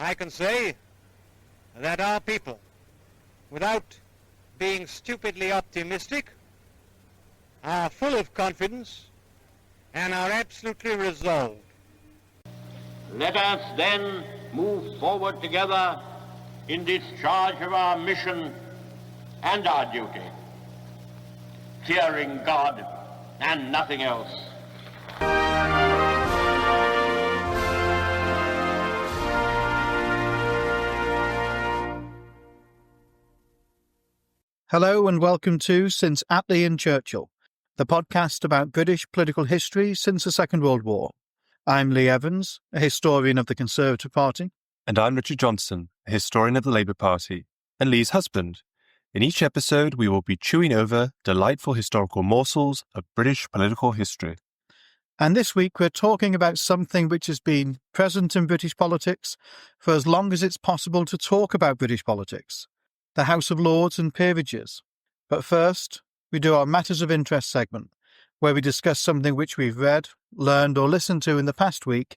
I can say that our people, without being stupidly optimistic, are full of confidence and are absolutely resolved. Let us then move forward together in discharge of our mission and our duty, fearing God and nothing else. Hello and welcome to Since Attlee and Churchill, the podcast about British political history since the Second World War. I'm Lee Evans, a historian of the Conservative Party. And I'm Richard Johnson, a historian of the Labour Party, and Lee's husband. In each episode, we will be chewing over delightful historical morsels of British political history. And this week we're talking about something which has been present in British politics for as long as it's possible to talk about British politics, the House of Lords and peerages. But first, we do our Matters of Interest segment, where we discuss something which we've read, learned or listened to in the past week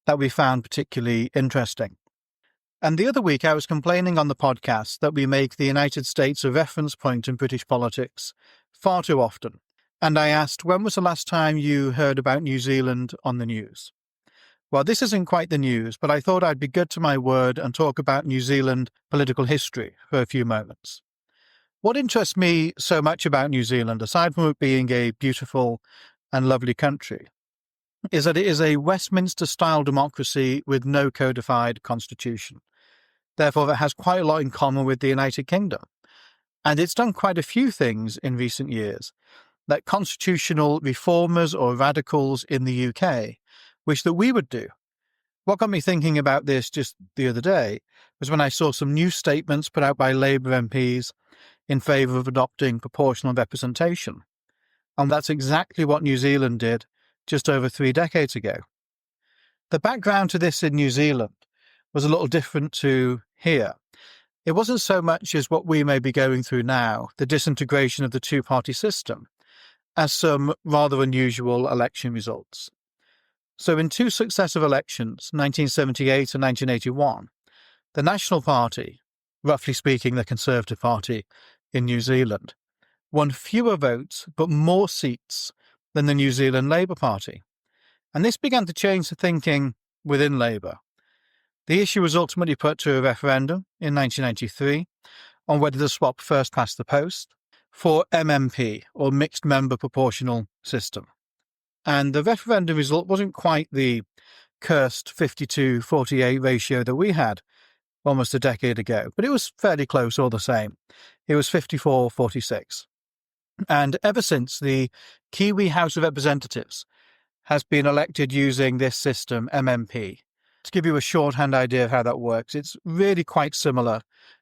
that we found particularly interesting. And the other week I was complaining on the podcast that we make the United States a reference point in British politics far too often. And I asked, when was the last time you heard about New Zealand on the news? Well, this isn't quite the news, but I thought I'd be good to my word and talk about New Zealand political history for a few moments. What interests me so much about New Zealand, aside from it being a beautiful and lovely country, is that it is a Westminster-style democracy with no codified constitution. Therefore, it has quite a lot in common with the United Kingdom. And it's done quite a few things in recent years that constitutional reformers or radicals in the UK wish that we would do. What got me thinking about this just the other day was when I saw some new statements put out by Labour MPs in favour of adopting proportional representation. And that's exactly what New Zealand did just over 3 decades ago. The background to this in New Zealand was a little different to here. It wasn't so much as what we may be going through now, the disintegration of the two-party system, as some rather unusual election results. So in 2 successive elections, 1978 and 1981, the National Party, roughly speaking the Conservative Party in New Zealand, won fewer votes but more seats than the New Zealand Labour Party. And this began to change the thinking within Labour. The issue was ultimately put to a referendum in 1993 on whether to swap first past the post for MMP, or mixed member proportional system. And the referendum result wasn't quite the cursed 52-48 ratio that we had almost a decade ago, but it was fairly close all the same. It was 54-46. And ever since, the Kiwi House of Representatives has been elected using this system, MMP. To give you a shorthand idea of how that works, it's really quite similar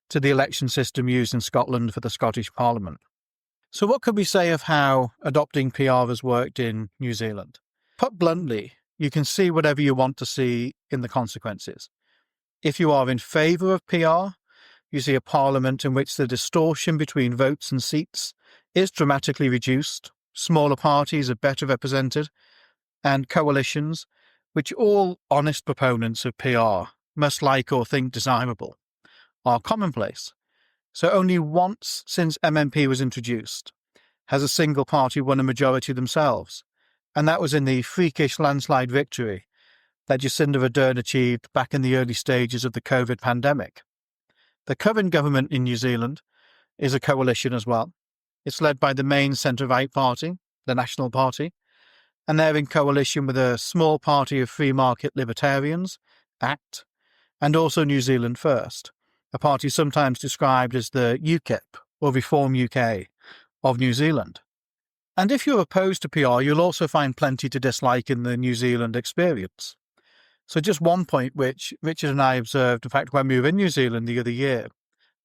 to the election system used in Scotland for the Scottish Parliament. So what could we say of how adopting PR has worked in New Zealand? Put bluntly, you can see whatever you want to see in the consequences. If you are in favour of PR, you see a parliament in which the distortion between votes and seats is dramatically reduced, smaller parties are better represented, and coalitions, which all honest proponents of PR must like or think desirable, are commonplace. So only once since MMP was introduced has a single party won a majority themselves, and that was in the freakish landslide victory that Jacinda Ardern achieved back in the early stages of the COVID pandemic. The current government in New Zealand is a coalition as well. It's led by the main centre-right party, the National Party, and they're in coalition with a small party of free market libertarians, ACT, and also New Zealand First, a party sometimes described as the UKIP, or Reform UK, of New Zealand. And if you're opposed to PR, you'll also find plenty to dislike in the New Zealand experience. So just one point which Richard and I observed, in fact, when we were in New Zealand the other year,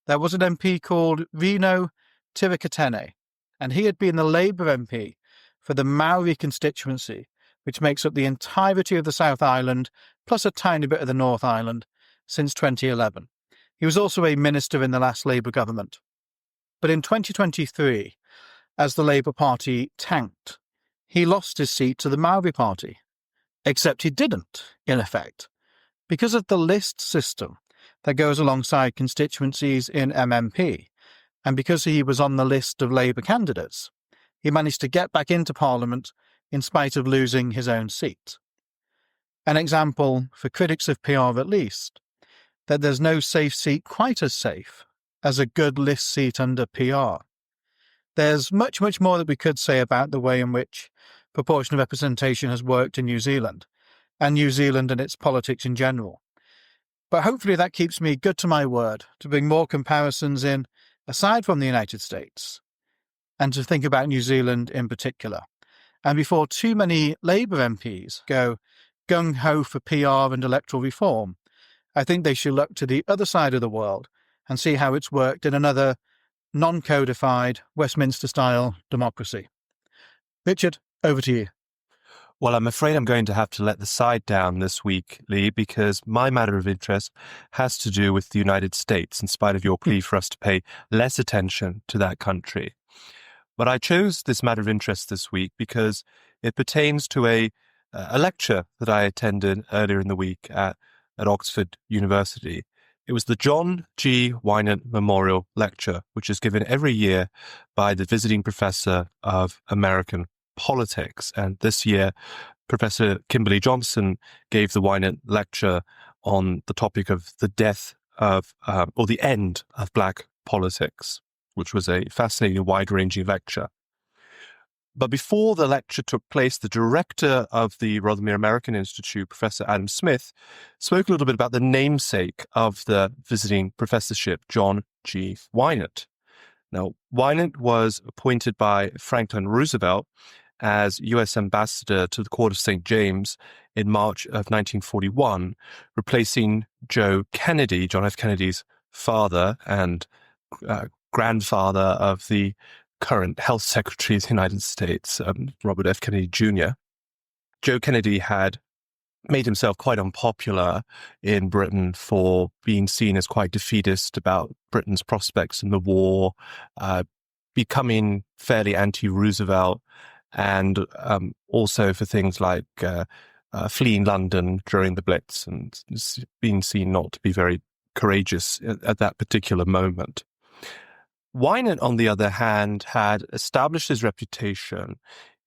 there was an MP called Rino Tirikatene, and he had been the Labour MP for the Maori constituency, which makes up the entirety of the South Island, plus a tiny bit of the North Island, since 2011. He was also a minister in the last Labour government. But in 2023, as the Labour Party tanked, he lost his seat to the Maori Party. Except he didn't, in effect. Because of the list system, that goes alongside constituencies in MMP, and because he was on the list of Labour candidates, he managed to get back into Parliament in spite of losing his own seat. An example, for critics of PR at least, that there's no safe seat quite as safe as a good list seat under PR. There's much, much more that we could say about the way in which proportional representation has worked in New Zealand, and New Zealand and its politics in general. But hopefully that keeps me good to my word to bring more comparisons in aside from the United States, and to think about New Zealand in particular. And before too many Labour MPs go gung-ho for PR and electoral reform, I think they should look to the other side of the world and see how it's worked in another non-codified Westminster-style democracy. Richard, over to you. Well, I'm afraid I'm going to have to let the side down this week, Lee, because my matter of interest has to do with the United States, in spite of your plea for us to pay less attention to that country. But I chose this matter of interest this week because it pertains to a lecture that I attended earlier in the week at Oxford University. It was the John G. Wynant Memorial Lecture, which is given every year by the visiting professor of American politics. And this year, Professor Kimberly Johnson gave the Wynant Lecture on the topic of the death of, or the end of Black politics, which was a fascinating, wide-ranging lecture. But before the lecture took place, the director of the Rothermere American Institute, Professor Adam Smith, spoke a little bit about the namesake of the visiting professorship, John G. Wynant. Now, Wynant was appointed by Franklin Roosevelt as U.S. ambassador to the Court of St. James in March of 1941, replacing John F. Kennedy's father and grandfather of the current Health Secretary of the United States, Robert F. Kennedy Jr. Joe Kennedy had made himself quite unpopular in Britain for being seen as quite defeatist about Britain's prospects in the war, becoming fairly anti-Roosevelt, and also for things like fleeing London during the Blitz and being seen not to be very courageous at that particular moment. Wynant, on the other hand, had established his reputation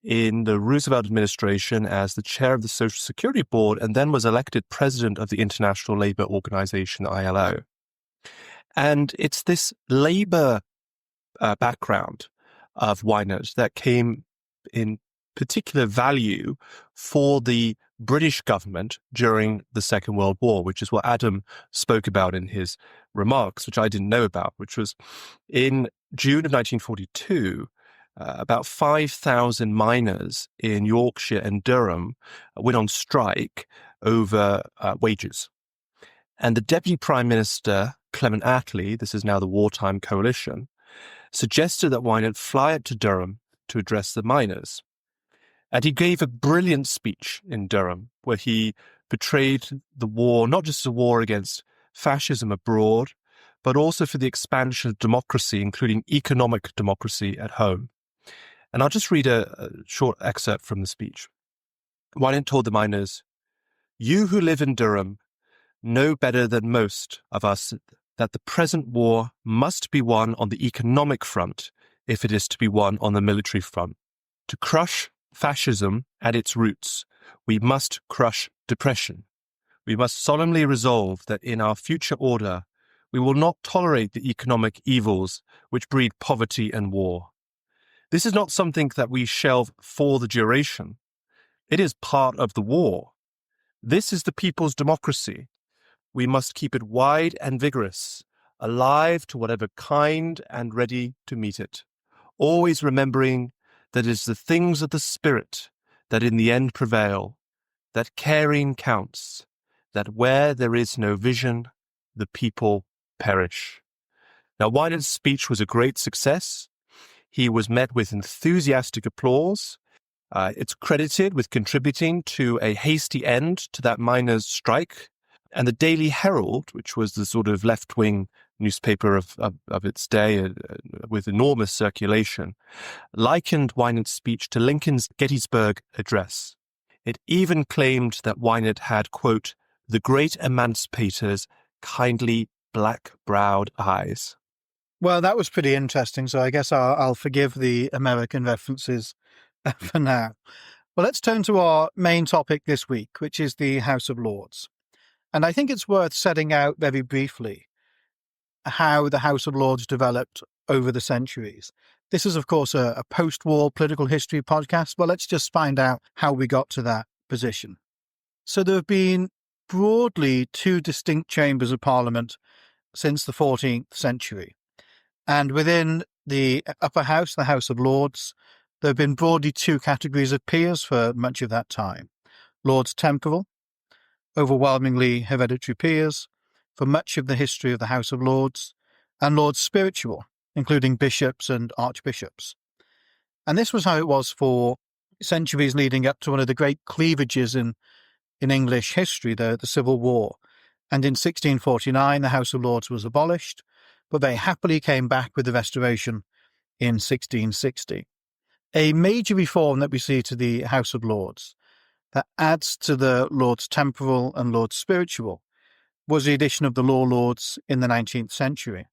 in the Roosevelt administration as the chair of the Social Security Board and then was elected president of the International Labour Organization, ILO. And it's this labor background of Wynant that came in particular value for the British government during the Second World War, which is what Adam spoke about in his remarks, which I didn't know about, which was in June of 1942, about 5,000 miners in Yorkshire and Durham went on strike over wages. And the Deputy Prime Minister, Clement Attlee, this is now the Wartime Coalition, suggested that Wynant fly up to Durham to address the miners. And he gave a brilliant speech in Durham where he portrayed the war not just as a war against fascism abroad, but also for the expansion of democracy, including economic democracy at home. And I'll just read a short excerpt from the speech. Wynant told the miners, "You who live in Durham know better than most of us that the present war must be won on the economic front if it is to be won on the military front. To crush fascism at its roots, we must crush depression. We must solemnly resolve that in our future order, we will not tolerate the economic evils which breed poverty and war. This is not something that we shelve for the duration. It is part of the war. This is the people's democracy. We must keep it wide and vigorous, alive to whatever kind and ready to meet it, always remembering that it is the things of the spirit that in the end prevail, that caring counts, that where there is no vision, the people perish." Now, Wynant's speech was a great success. He was met with enthusiastic applause. It's credited with contributing to a hasty end to that miners' strike. And the Daily Herald, which was the sort of left-wing newspaper of its day with enormous circulation, likened Wynant's speech to Lincoln's Gettysburg Address. It even claimed that Wynant had, quote, "the great emancipators kindly black-browed eyes. Well, that was pretty interesting, so I guess I'll forgive the American references for now. Well, let's turn to our main topic this week, which is the House of Lords. And I think it's worth setting out very briefly how the House of Lords developed over the centuries. This is, of course, a post-war political history podcast, but let's just find out how we got to that position. So there have been broadly two distinct chambers of Parliament since the 14th century. And within the upper house, the House of Lords, there have been broadly two categories of peers for much of that time. Lords temporal, overwhelmingly hereditary peers for much of the history of the House of Lords, and Lords spiritual, including bishops and archbishops. And this was how it was for centuries leading up to one of the great cleavages in English history, the Civil War. And in 1649, the House of Lords was abolished, but they happily came back with the Restoration in 1660. A major reform that we see to the House of Lords that adds to the Lords temporal and Lords spiritual was the addition of the Law Lords in the 19th century.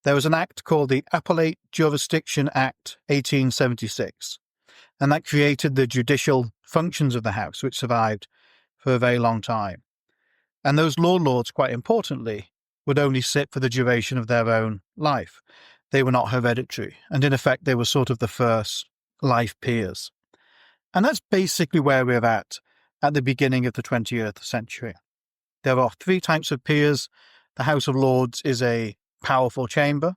There was an act called the Appellate Jurisdiction Act 1876, and that created the judicial functions of the House, which survived for a very long time. And those Law Lords, quite importantly, would only sit for the duration of their own life. They were not hereditary, and in effect they were sort of the first life peers. And that's basically where we're at the beginning of the 20th century. There are three types of peers. The House of Lords is a powerful chamber.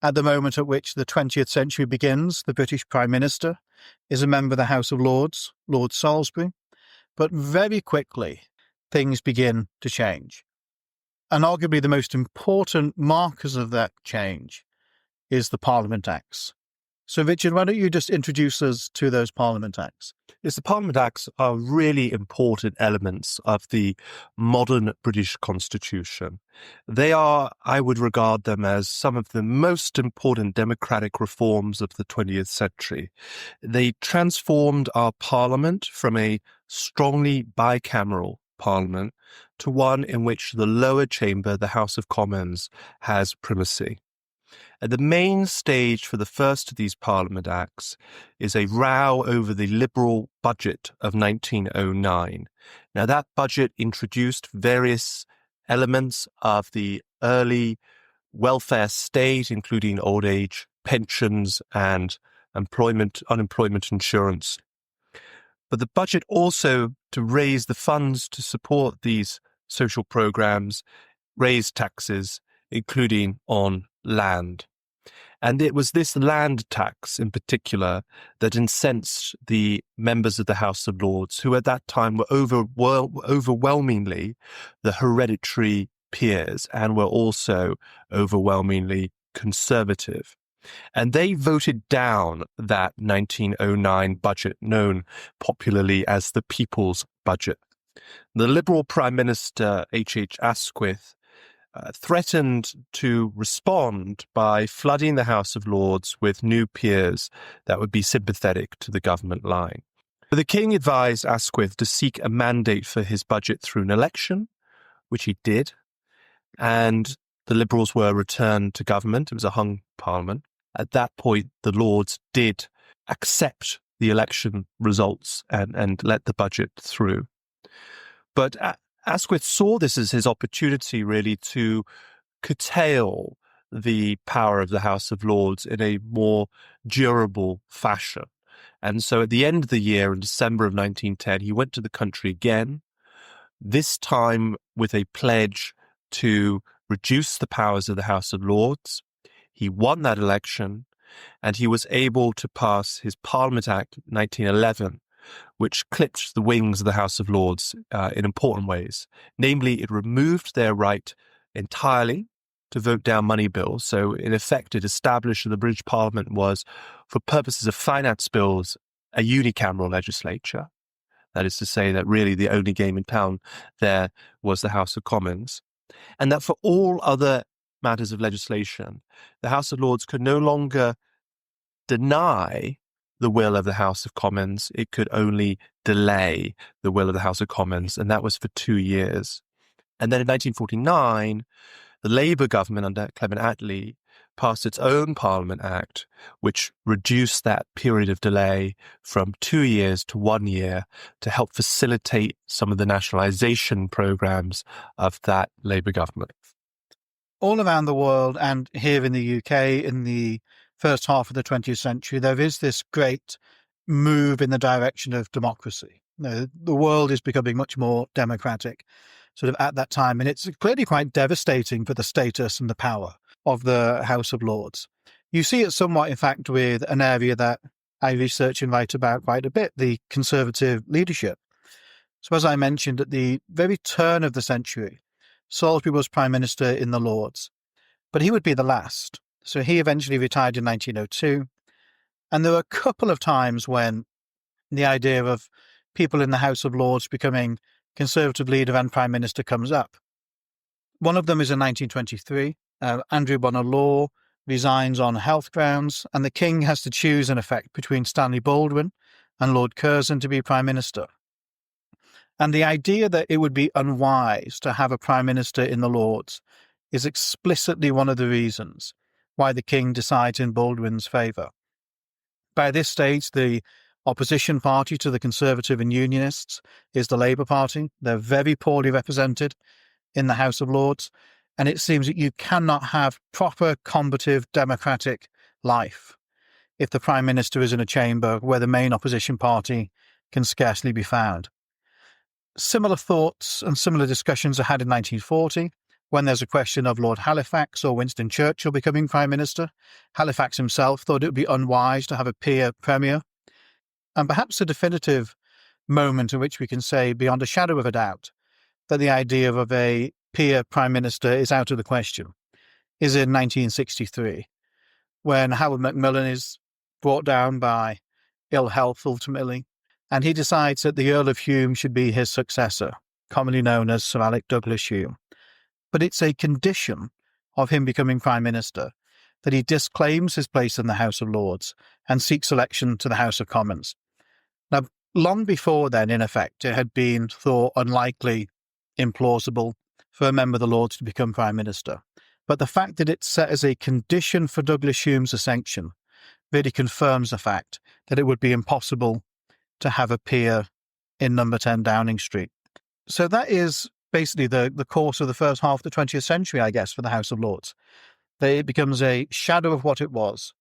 At the moment at which the 20th century begins, the British Prime Minister is a member of the House of Lords, Lord Salisbury. But very quickly, things begin to change. And arguably the most important markers of that change is the Parliament Acts. So, Richard, why don't you just introduce us to those Parliament Acts? Yes, the Parliament Acts are really important elements of the modern British Constitution. They are, I would regard them as some of the most important democratic reforms of the 20th century. They transformed our Parliament from a strongly bicameral Parliament to one in which the lower chamber, the House of Commons, has primacy. And the main stage for the first of these Parliament Acts is a row over the Liberal budget of 1909. Now, that budget introduced various elements of the early welfare state, including old age pensions and unemployment insurance. But the budget also, to raise the funds to support these social programs, raised taxes, including on land. And it was this land tax in particular that incensed the members of the House of Lords, who at that time were overwhelmingly the hereditary peers and were also overwhelmingly conservative. And they voted down that 1909 budget, known popularly as the People's Budget. The Liberal Prime Minister H.H. Asquith threatened to respond by flooding the House of Lords with new peers that would be sympathetic to the government line. But the King advised Asquith to seek a mandate for his budget through an election, which he did, and the Liberals were returned to government. It was a hung parliament. At that point, the Lords did accept the election results and let the budget through. But Asquith saw this as his opportunity, really, to curtail the power of the House of Lords in a more durable fashion. And so at the end of the year, in December of 1910, he went to the country again, this time with a pledge to reduce the powers of the House of Lords. He won that election, and he was able to pass his Parliament Act 1911, which clipped the wings of the House of Lords in important ways. Namely, it removed their right entirely to vote down money bills. So in effect, it established that the British Parliament was, for purposes of finance bills, a unicameral legislature. That is to say that really the only game in town there was the House of Commons. And that for all other matters of legislation, the House of Lords could no longer deny the will of the House of Commons. It could only delay the will of the House of Commons, and that was for 2 years. And then in 1949, the Labour government under Clement Attlee passed its own Parliament Act, which reduced that period of delay from 2 years to 1 year to help facilitate some of the nationalisation programmes of that Labour government. All around the world and here in the UK in the first half of the 20th century, there is this great move in the direction of democracy. The world is becoming much more democratic sort of at that time, and it's clearly quite devastating for the status and the power of the House of Lords. You see it somewhat, in fact, with an area that I research and write about quite a bit, the Conservative leadership. So as I mentioned, at the very turn of the century, Salisbury was Prime Minister in the Lords, but he would be the last. So he eventually retired in 1902, and there were a couple of times when the idea of people in the House of Lords becoming Conservative leader and Prime Minister comes up. One of them is in 1923. Andrew Bonar-Law resigns on health grounds, and the King has to choose, in effect, between Stanley Baldwin and Lord Curzon to be Prime Minister. And the idea that it would be unwise to have a Prime Minister in the Lords is explicitly one of the reasons why the King decides in Baldwin's favour. By this stage, the opposition party to the Conservative and Unionists is the Labour Party. They're very poorly represented in the House of Lords, and it seems that you cannot have proper combative democratic life if the Prime Minister is in a chamber where the main opposition party can scarcely be found. Similar thoughts and similar discussions are had in 1940 when there's a question of Lord Halifax or Winston Churchill becoming Prime Minister. Halifax himself thought it would be unwise to have a peer premier. And perhaps a definitive moment in which we can say beyond a shadow of a doubt that the idea of a peer Prime Minister is out of the question is in 1963, when Howard Macmillan is brought down by ill health ultimately, and he decides that the Earl of Hume should be his successor, commonly known as Sir Alec Douglas Hume. But it's a condition of him becoming Prime Minister that he disclaims his place in the House of Lords and seeks election to the House of Commons. Now, long before then, in effect, it had been thought unlikely, implausible for a member of the Lords to become Prime Minister. But the fact that it's set as a condition for Douglas Hume's ascension really confirms the fact that it would be impossible to have a peer in number 10 Downing Street. So that is basically the course of the first half of the 20th century, I guess, for the House of Lords. It becomes a shadow of what it was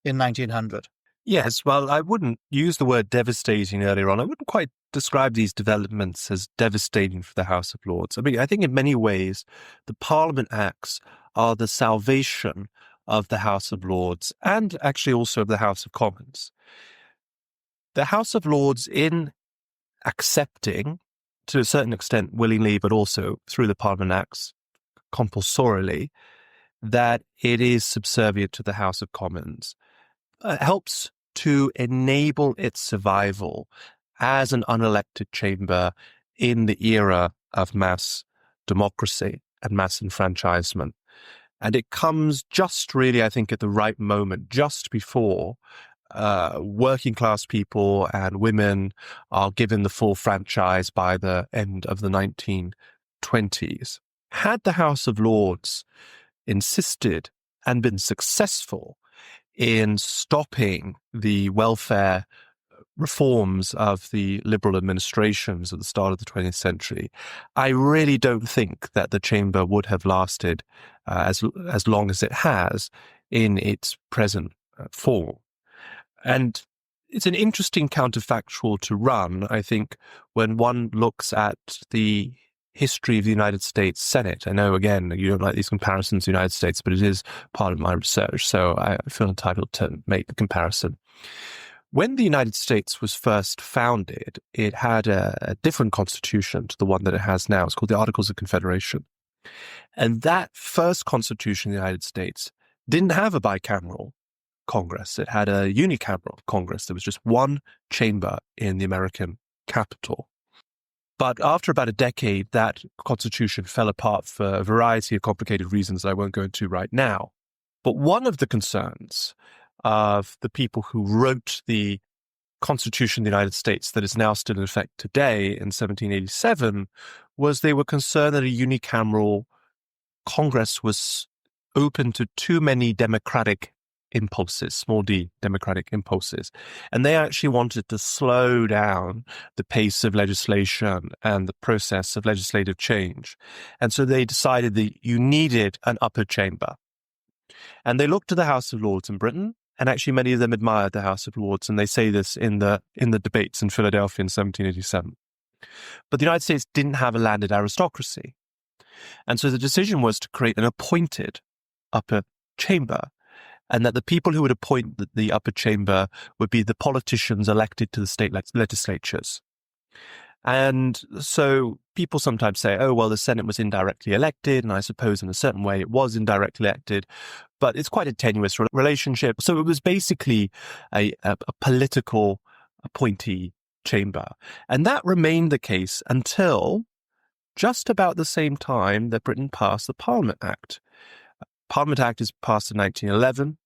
in 1900. Yes, well, I wouldn't use the word devastating earlier on. I wouldn't quite describe these developments as devastating for the House of Lords. I mean, I think in many ways, the Parliament Acts are the salvation of the House of Lords and actually also of the House of Commons. The House of Lords, in accepting, to a certain extent willingly, but also through the Parliament Acts compulsorily, that it is subservient to the House of Commons, helps to enable its survival as an unelected chamber in the era of mass democracy and mass enfranchisement. And it comes just really, I think, at the right moment, just before working class people and women are given the full franchise by the end of the 1920s. Had the House of Lords insisted and been successful in stopping the welfare reforms of the liberal administrations at the start of the 20th century, I really don't think that the chamber would have lasted as long as it has in its present form. And it's an interesting counterfactual to run, I think, when one looks at the history of the United States Senate. I know, again, you don't like these comparisons to the United States, but it is part of my research, so I feel entitled to make the comparison. When the United States was first founded, it had a different constitution to the one that it has now. It's called the Articles of Confederation. And that first constitution of the United States didn't have a bicameral Congress. It had a unicameral Congress. There was just one chamber in the American capital. But after about a decade, that constitution fell apart for a variety of complicated reasons that I won't go into right now. But one of the concerns of the people who wrote the Constitution of the United States that is now still in effect today in 1787 was they were concerned that a unicameral Congress was open to too many democratic impulses, small d democratic impulses. And they actually wanted to slow down the pace of legislation and the process of legislative change. And so they decided that you needed an upper chamber. And they looked to the House of Lords in Britain, and actually many of them admired the House of Lords, and they say this in the debates in Philadelphia in 1787. But the United States didn't have a landed aristocracy. And so the decision was to create an appointed upper chamber, and that the people who would appoint the upper chamber would be the politicians elected to the state legislatures. And so people sometimes say, oh, well, the Senate was indirectly elected, and I suppose in a certain way it was indirectly elected, but it's quite a tenuous relationship. So it was basically a political appointee chamber. And that remained the case until just about the same time that Britain passed the Parliament Act. Parliament Act is passed in 1911.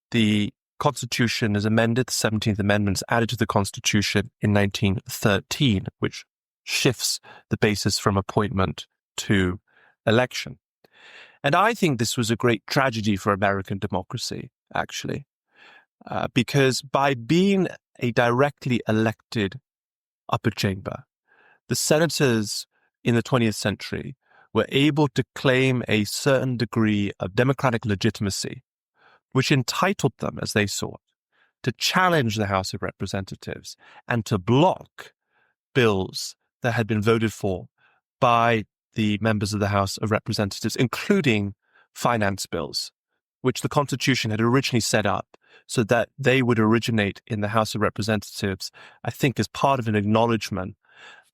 The Constitution is amended. The 17th Amendment is added to the Constitution in 1913, which shifts the basis from appointment to election. And I think this was a great tragedy for American democracy, actually, because by being a directly elected upper chamber, the senators in the 20th century were able to claim a certain degree of democratic legitimacy, which entitled them, as they saw it, to challenge the House of Representatives and to block bills that had been voted for by the members of the House of Representatives, including finance bills, which the Constitution had originally set up so that they would originate in the House of Representatives, I think as part of an acknowledgement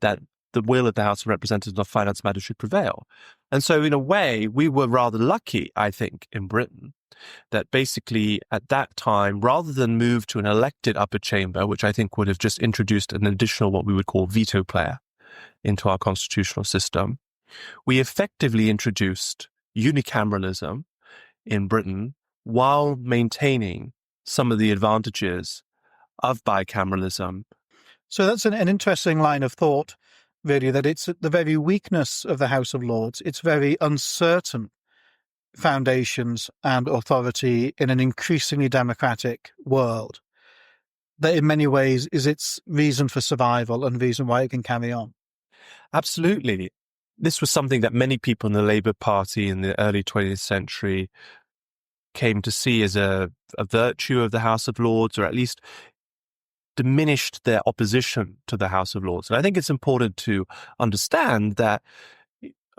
that the will of the House of Representatives on finance matters should prevail. And so in a way, we were rather lucky, I think, in Britain, that basically at that time, rather than move to an elected upper chamber, which I think would have just introduced an additional what we would call veto player into our constitutional system, we effectively introduced unicameralism in Britain while maintaining some of the advantages of bicameralism. So that's an interesting line of thought, really, that it's the very weakness of the House of Lords, its very uncertain foundations and authority in an increasingly democratic world, that in many ways is its reason for survival and reason why it can carry on. Absolutely. This was something that many people in the Labour Party in the early 20th century came to see as a virtue of the House of Lords, or at least diminished their opposition to the House of Lords. And I think it's important to understand that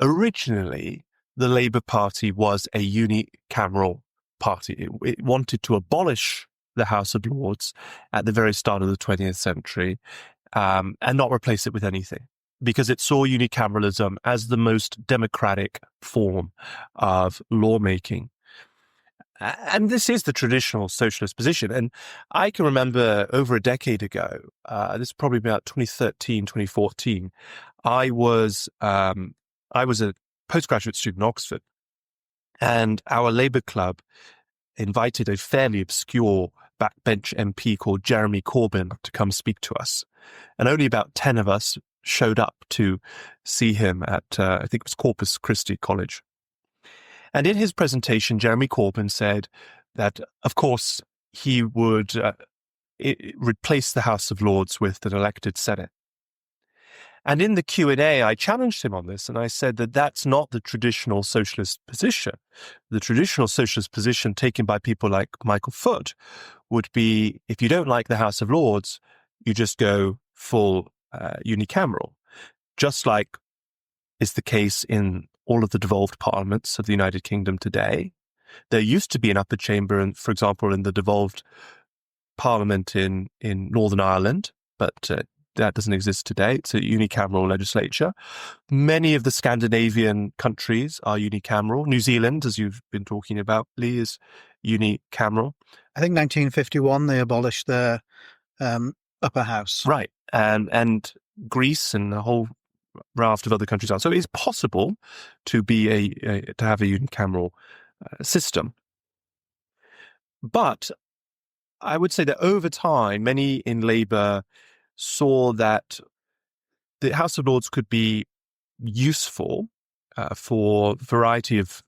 originally the Labour Party was a unicameral party. It wanted to abolish the House of Lords at the very start of the 20th century and not replace it with anything, because it saw unicameralism as the most democratic form of lawmaking. And this is the traditional socialist position. And I can remember over a decade ago, this is probably about 2013, 2014, I was a postgraduate student in Oxford, and our Labour Club invited a fairly obscure backbench MP called Jeremy Corbyn to come speak to us. And only about 10 of us showed up to see him at, I think it was Corpus Christi College. And in his presentation, Jeremy Corbyn said that, of course, he would replace the House of Lords with an elected Senate. And in the Q&A, I challenged him on this, and I said that that's not the traditional socialist position. The traditional socialist position taken by people like Michael Foot would be, if you don't like the House of Lords, you just go full unicameral, just like is the case in all of the devolved parliaments of the United Kingdom today. There used to be an upper chamber, for example, in the devolved parliament in Northern Ireland, but that doesn't exist today. It's a unicameral legislature. Many of the Scandinavian countries are unicameral. New Zealand, as you've been talking about, Lee, is unicameral. I think 1951 they abolished their upper house. Right. And Greece and a whole raft of other countries are. So it's possible to be to have a unicameral system. But I would say that over time, many in Labour saw that the House of Lords could be useful for a variety of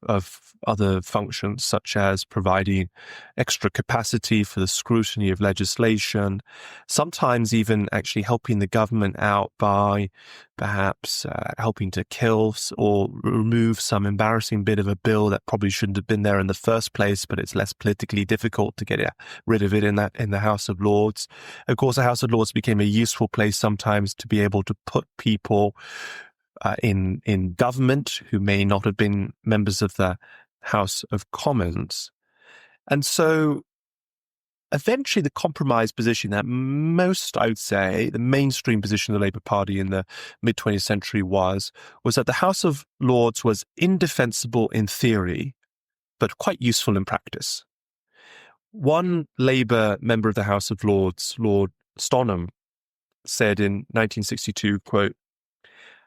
other functions, such as providing extra capacity for the scrutiny of legislation, sometimes even actually helping the government out by perhaps helping to kill or remove some embarrassing bit of a bill that probably shouldn't have been there in the first place, but it's less politically difficult to get rid of it in the House of Lords. Of course, the House of Lords became a useful place sometimes to be able to put people in government who may not have been members of the House of Commons. And so eventually the compromise position that most, I would say, the mainstream position of the Labour Party in the mid-20th century was that the House of Lords was indefensible in theory, but quite useful in practice. One Labour member of the House of Lords, Lord Stonham, said in 1962, quote,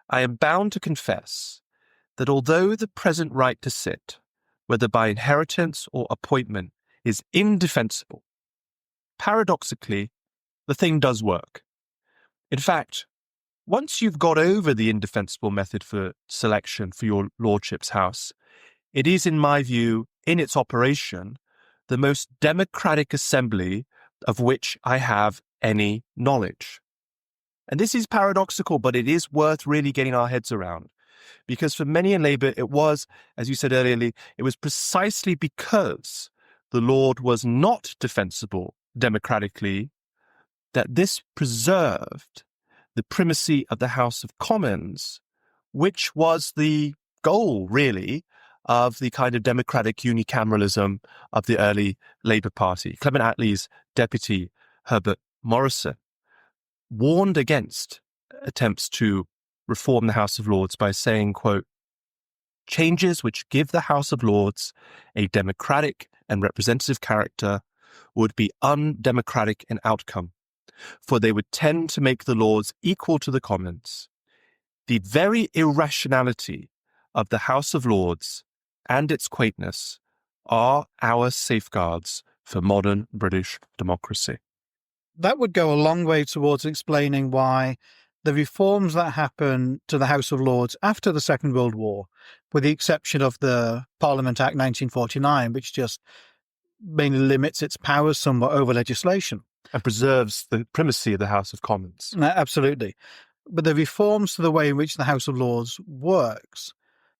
"I am bound to confess that although the present right to sit, whether by inheritance or appointment, is indefensible, paradoxically, the thing does work. In fact, once you've got over the indefensible method for selection for your lordship's house, it is, in my view, in its operation, the most democratic assembly of which I have any knowledge." And this is paradoxical, but it is worth really getting our heads around. Because for many in Labour, it was, as you said earlier, Lee, it was precisely because the Lord was not defensible democratically that this preserved the primacy of the House of Commons, which was the goal, really, of the kind of democratic unicameralism of the early Labour Party. Clement Attlee's deputy, Herbert Morrison, warned against attempts to reform the House of Lords by saying, quote, "Changes which give the House of Lords a democratic and representative character would be undemocratic in outcome, for they would tend to make the Lords equal to the Commons. The very irrationality of the House of Lords and its quaintness are our safeguards for modern British democracy." That would go a long way towards explaining why the reforms that happened to the House of Lords after the Second World War, with the exception of the Parliament Act 1949, which just mainly limits its powers somewhat over legislation. And preserves the primacy of the House of Commons. Absolutely. But the reforms to the way in which the House of Lords works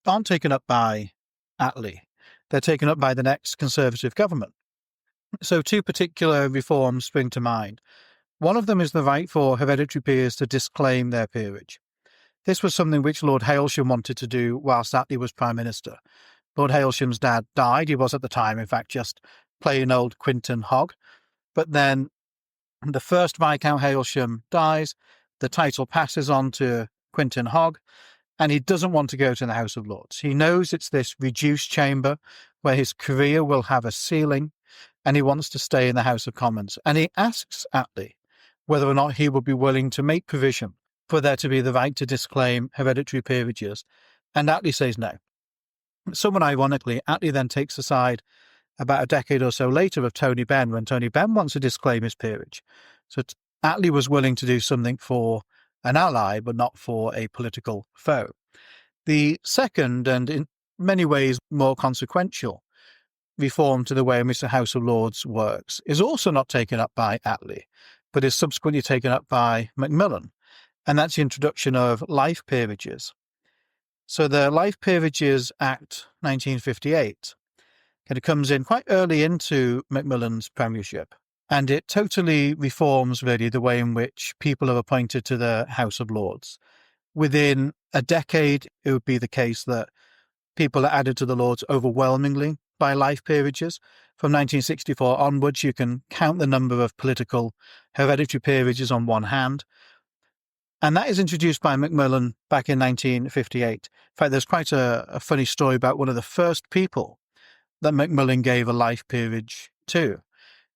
aren't taken up by Attlee. They're taken up by the next Conservative government. So two particular reforms spring to mind. One of them is the right for hereditary peers to disclaim their peerage. This was something which Lord Hailsham wanted to do whilst Attlee was Prime Minister. Lord Hailsham's dad died. He was at the time, in fact, just plain old Quinton Hogg. But then the first Viscount Hailsham dies, the title passes on to Quinton Hogg, and he doesn't want to go to the House of Lords. He knows it's this reduced chamber where his career will have a ceiling, and he wants to stay in the House of Commons. And he asks Attlee whether or not he would be willing to make provision for there to be the right to disclaim hereditary peerages. And Attlee says no. Somewhat ironically, Attlee then takes the side about a decade or so later of Tony Benn, when Tony Benn wants to disclaim his peerage. So Attlee was willing to do something for an ally, but not for a political foe. The second, and in many ways more consequential, reform to the way in which the House of Lords works is also not taken up by Attlee, but is subsequently taken up by Macmillan, and that's the introduction of life peerages. So the Life Peerages Act 1958 kind of comes in quite early into Macmillan's premiership, and it totally reforms really the way in which people are appointed to the House of Lords. Within a decade, it would be the case that people are added to the Lords overwhelmingly by life peerages. From 1964 onwards, you can count the number of political hereditary peerages on one hand. And that is introduced by Macmillan back in 1958. In fact, there's quite a funny story about one of the first people that Macmillan gave a life peerage to.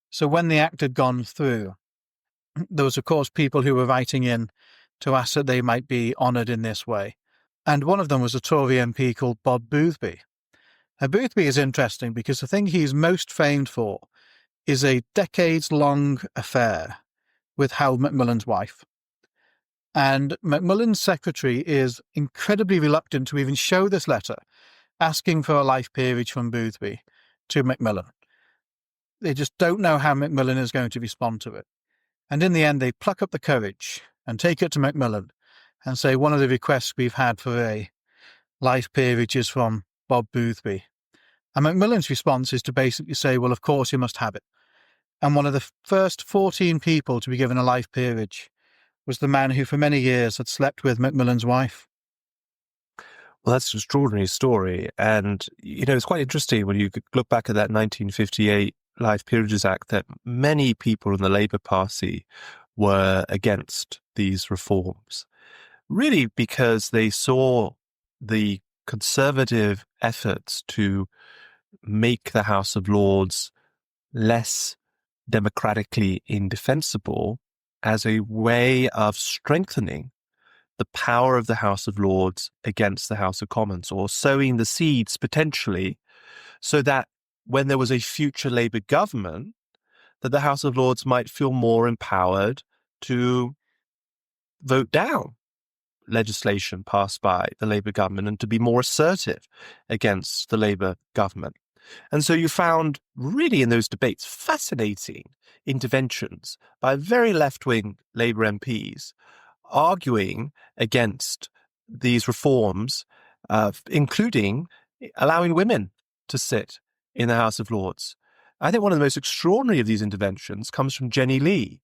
So when the act had gone through, there was, of course, people who were writing in to ask that they might be honoured in this way. And one of them was a Tory MP called Bob Boothby. Now, Boothby is interesting because the thing he's most famed for is a decades-long affair with Howard Macmillan's wife. And Macmillan's secretary is incredibly reluctant to even show this letter, asking for a life peerage from Boothby to Macmillan. They just don't know how Macmillan is going to respond to it. And in the end, they pluck up the courage and take it to Macmillan and say, one of the requests we've had for a life peerage is from Bob Boothby. And Macmillan's response is to basically say, well, of course you must have it. And one of the first 14 people to be given a life peerage was the man who for many years had slept with Macmillan's wife. Well, that's an extraordinary story. And, it's quite interesting when you look back at that 1958 Life Peerages Act that many people in the Labour Party were against these reforms, really because they saw the conservative efforts to make the House of Lords less democratically indefensible as a way of strengthening the power of the House of Lords against the House of Commons, or sowing the seeds potentially so that when there was a future Labour government, that the House of Lords might feel more empowered to vote down legislation passed by the Labour government and to be more assertive against the Labour government. And so you found really in those debates fascinating interventions by very left-wing Labour MPs arguing against these reforms, including allowing women to sit in the House of Lords. I think one of the most extraordinary of these interventions comes from Jenny Lee,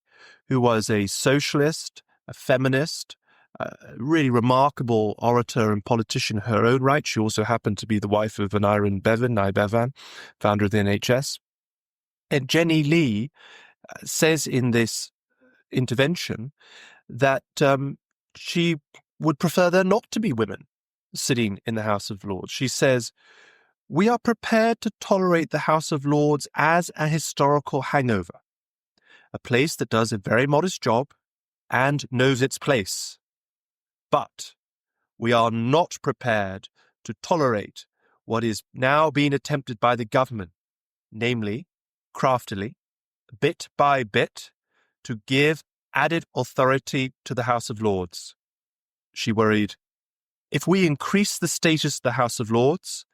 who was a socialist, a feminist, a really remarkable orator and politician in her own right. She also happened to be the wife of Aneurin Bevan, founder of the NHS. And Jenny Lee says in this intervention that she would prefer there not to be women sitting in the House of Lords. She says, "We are prepared to tolerate the House of Lords as a historical hangover, a place that does a very modest job and knows its place. But we are not prepared to tolerate what is now being attempted by the government, namely, craftily, bit by bit, to give added authority to the House of Lords." She worried, "If we increase the status of the House of Lords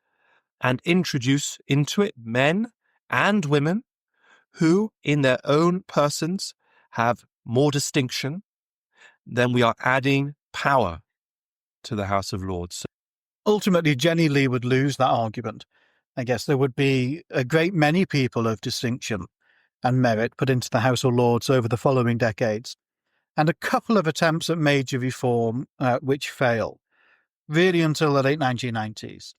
and introduce into it men and women who, in their own persons, have more distinction, then we are adding power to the House of Lords." Ultimately, Jenny Lee would lose that argument. I guess there would be a great many people of distinction and merit put into the House of Lords over the following decades, and a couple of attempts at major reform which fail, really until the late 1990s,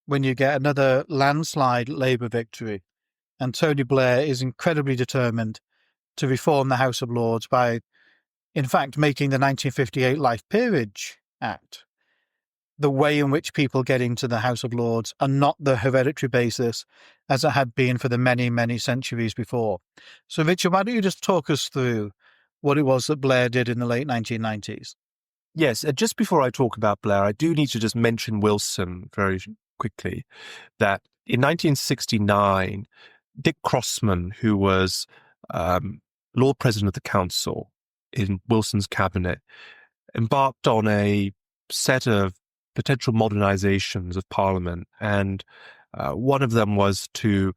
when you get another landslide Labour victory, and Tony Blair is incredibly determined to reform the House of Lords by, in fact, making the 1958 Life Peerage Act the way in which people get into the House of Lords and not the hereditary basis as it had been for the many, many centuries before. So, Richard, why don't you just talk us through what it was that Blair did in the late 1990s? Yes, just before I talk about Blair, I do need to just mention Wilson very quickly, that in 1969, Dick Crossman, who was Lord President of the Council in Wilson's cabinet, embarked on a set of potential modernizations of Parliament, and one of them was to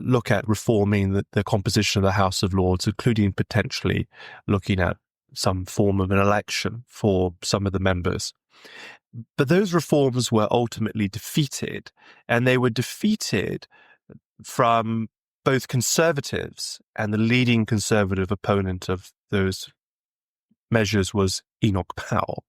look at reforming the composition of the House of Lords, including potentially looking at some form of an election for some of the members. But those reforms were ultimately defeated, and they were defeated from both Conservatives, and the leading Conservative opponent of those measures was Enoch Powell,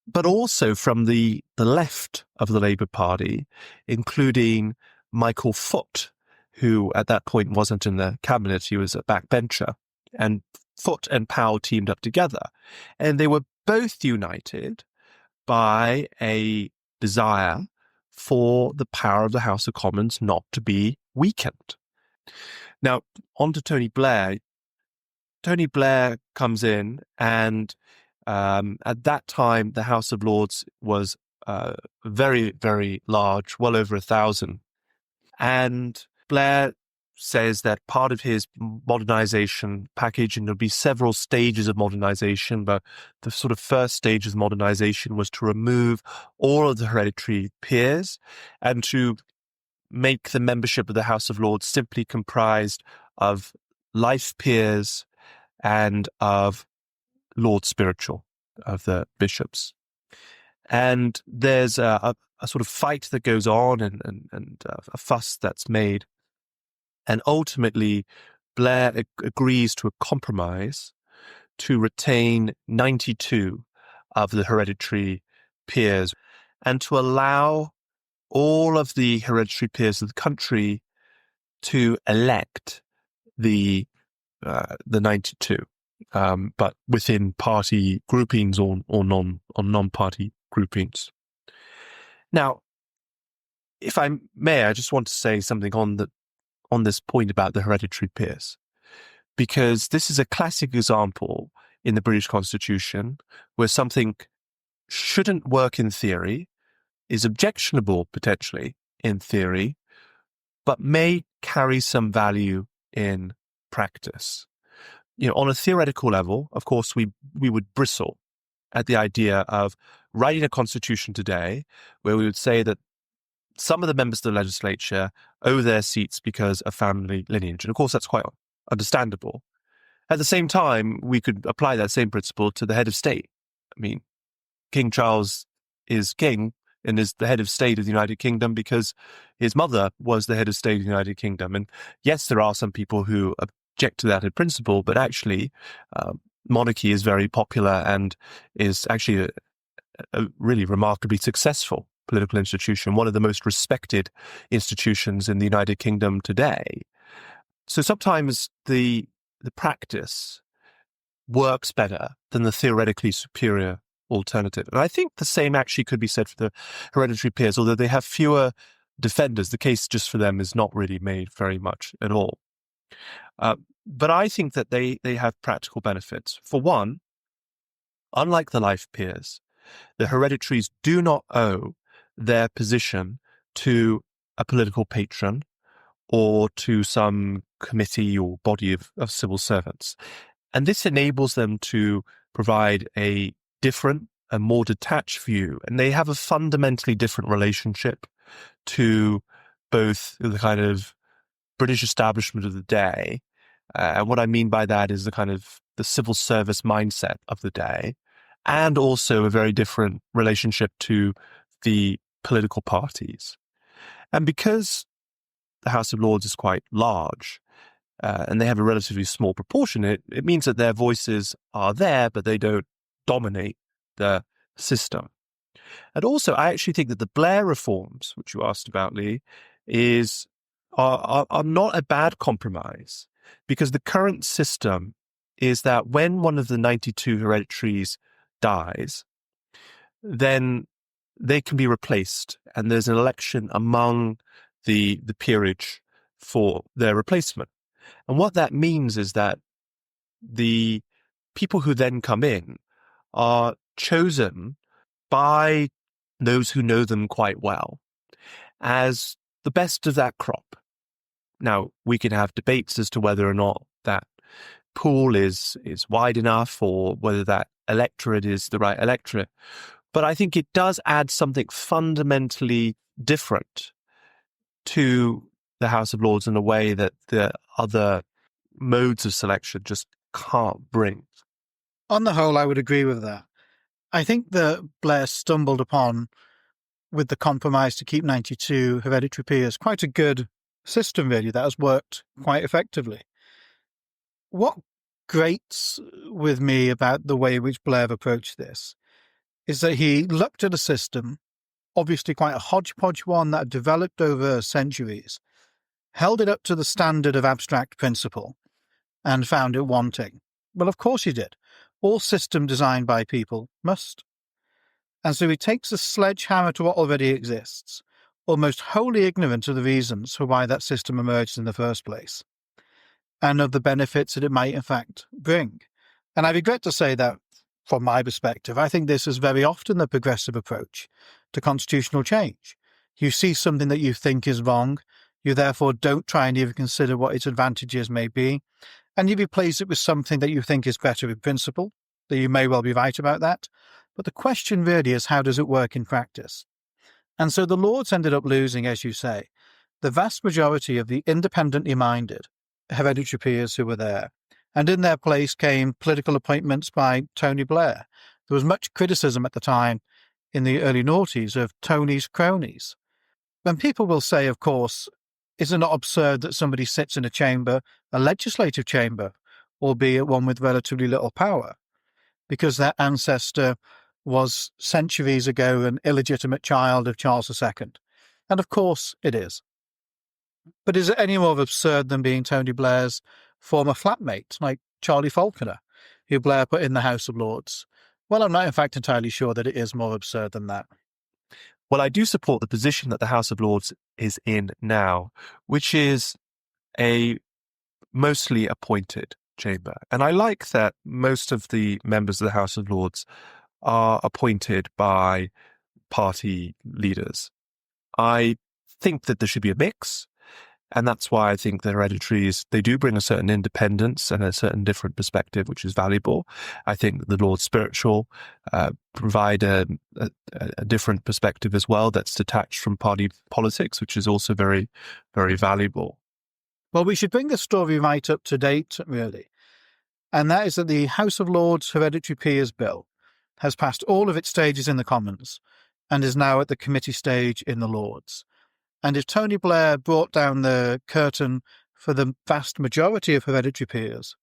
but also from the left of the Labour Party, including Michael Foot, who at that point wasn't in the cabinet, he was a backbencher. And Foot and Powell teamed up together. And they were both united by a desire for the power of the House of Commons not to be weakened. Now, on to Tony Blair. Tony Blair comes in, and at that time, the House of Lords was very, very large, well over 1,000. And Blair says that part of his modernization package, and there'll be several stages of modernization, but the sort of first stage of modernization was to remove all of the hereditary peers and to make the membership of the House of Lords simply comprised of life peers and of Lord Spiritual, of the bishops. And there's a sort of fight that goes on and a fuss that's made. And ultimately, Blair agrees to a compromise to retain 92 of the hereditary peers and to allow all of the hereditary peers of the country to elect the 92, but within party groupings or non-party groupings. Now, if I may, I just want to say something on this point about the hereditary peers, because this is a classic example in the British Constitution where something shouldn't work in theory, is objectionable potentially in theory, but may carry some value in practice. On a theoretical level, of course, we would bristle at the idea of writing a constitution today where we would say that some of the members of the legislature owe their seats because of family lineage. And of course, that's quite understandable. At the same time, we could apply that same principle to the head of state. I mean, King Charles is king and is the head of state of the United Kingdom because his mother was the head of state of the United Kingdom. And yes, there are some people who object to that in principle, but actually monarchy is very popular and is actually a really remarkably successful political institution, one of the most respected institutions in the United Kingdom today. So sometimes the practice works better than the theoretically superior alternative. And I think the same actually could be said for the hereditary peers, although they have fewer defenders. The case just for them is not really made very much at all. But I think that they have practical benefits. For one, unlike the life peers, the hereditaries do not owe their position to a political patron or to some committee or body of civil servants. And this enables them to provide a different and more detached view. And they have a fundamentally different relationship to both the kind of British establishment of the day. And what I mean by that is the kind of the civil service mindset of the day, and also a very different relationship to the political parties. And because the House of Lords is quite large, and they have a relatively small proportion, it means that their voices are there, but they don't dominate the system. And also, I actually think that the Blair reforms, which you asked about, Lee, are not a bad compromise, because the current system is that when one of the 92 hereditaries dies, then they can be replaced, and there's an election among the peerage for their replacement. And what that means is that the people who then come in are chosen by those who know them quite well as the best of that crop. Now, we can have debates as to whether or not that pool is wide enough or whether that electorate is the right electorate. But I think it does add something fundamentally different to the House of Lords in a way that the other modes of selection just can't bring. On the whole, I would agree with that. I think that Blair stumbled upon, with the compromise to keep 92 hereditary peers, quite a good system, really, that has worked quite effectively. What grates with me about the way in which Blair approached this is that he looked at a system, obviously quite a hodgepodge one that had developed over centuries, held it up to the standard of abstract principle, and found it wanting. Well, of course he did. All system designed by people must. And so he takes a sledgehammer to what already exists, almost wholly ignorant of the reasons for why that system emerged in the first place, and of the benefits that it might in fact bring. And I regret to say that, from my perspective, I think this is very often the progressive approach to constitutional change. You see something that you think is wrong, You therefore don't try and even consider what its advantages may be, and you replace it with something that you think is better in principle, that you may well be right about that. But the question really is, how does it work in practice? And so the Lords ended up losing, as you say, the vast majority of the independently minded hereditary peers who were there. And in their place came political appointments by Tony Blair. There was much criticism at the time in the early noughties of Tony's cronies. And people will say, of course, is it not absurd that somebody sits in a chamber, a legislative chamber, albeit one with relatively little power, because their ancestor was centuries ago an illegitimate child of Charles II? And of course it is. But is it any more absurd than being Tony Blair's former flatmate, like Charlie Falconer, who Blair put in the House of Lords? Well, I'm not in fact entirely sure that it is more absurd than that. Well, I do support the position that the House of Lords is in now, which is a mostly appointed chamber. And I like that most of the members of the House of Lords are appointed by party leaders. I think that there should be a mix, and that's why I think the hereditaries, they do bring a certain independence and a certain different perspective, which is valuable. I think that the Lord Spiritual provide a different perspective as well that's detached from party politics, which is also very, very valuable. Well, we should bring the story right up to date, really. And that is that the House of Lords Hereditary Peers Bill has passed all of its stages in the Commons and is now at the committee stage in the Lords. And if Tony Blair brought down the curtain for the vast majority of hereditary peers,